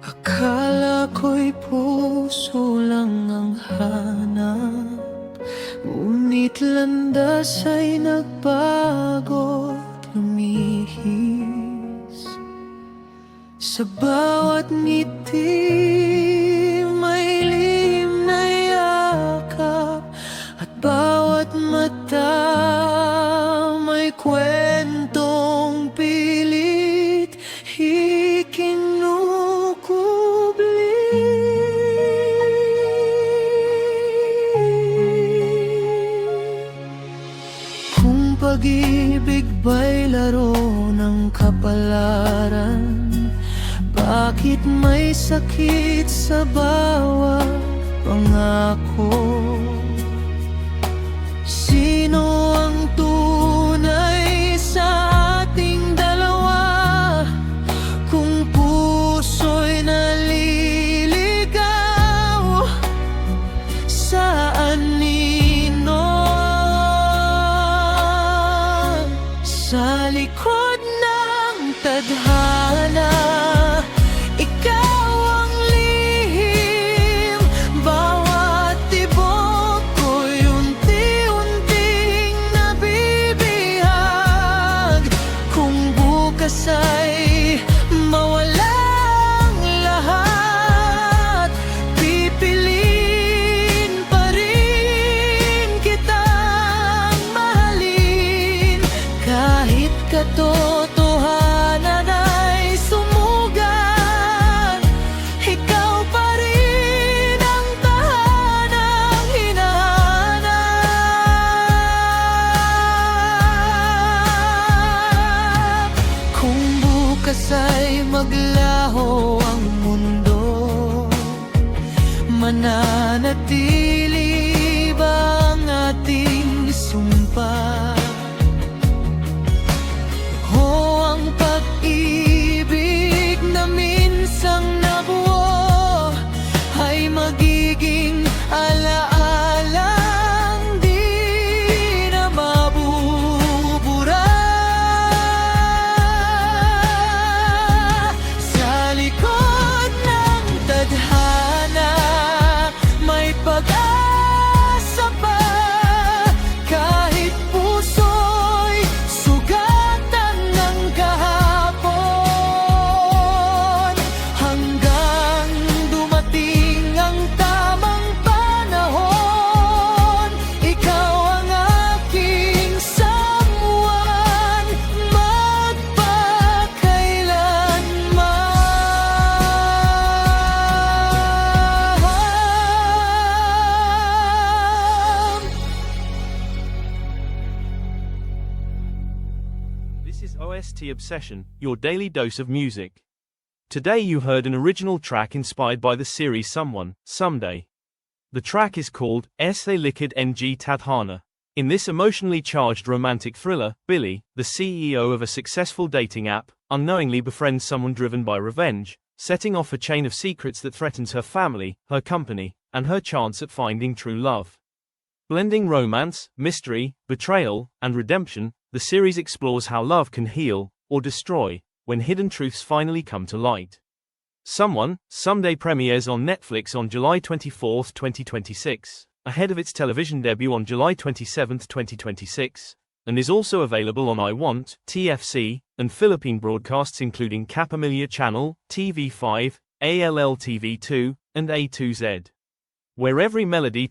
Akala ko'y puso lang ang hanap, ngunit landas ay nagbago at lumihis. Sa bawat ngiti may lihim na yakap, at bawat mata may kwentong pilit pag-ibig ba'y laro ng kapalaran? Bakit may sakit sa bawat pangako? Sino ang tunay sa ating dalawa? Kung puso'y naliligaw, saan sa likod ng tadhana? Ikaw ang lihim, bawat tibok ko'y unti-unting nabibihag. Kung bukas ay mawalang lahat, pipiliin pa rin kitang mahalin. Kahit katotohanan ay sumugat, ikaw pa rin ang tahanang hinahanap. Kung bukas ay maglaho ang mundo, mananatili ba ang ating sumpa? Ang pag-ibig na minsang nabuo ay magiging alaalang di na mabubura. Sa likod ng tadhana may pag-asa pa, kahit puso'y sugatan ng kahapon. Hanggang dumating ang tamang panahon, ikaw ang aking someone, magpakailanman. This is OST Obsession, your daily dose of music. Today you heard an original track inspired by the series Someone, Someday. The track is called Se Likid Ng Tadhana. In this emotionally charged romantic thriller, Billy, the CEO of a successful dating app, unknowingly befriends someone driven by revenge, setting off a chain of secrets that threatens her family, her company, and her chance at finding true love. Blending romance, mystery, betrayal, and redemption, the series explores how love can heal or destroy when hidden truths finally come to light. Someone, Someday premieres on Netflix on July 24, 2026, ahead of its television debut on July 27, 2026, and is also available on iWant, TFC, and Philippine broadcasts including Kapamilya Channel, TV5, ALL TV2, and A2Z. Where every melody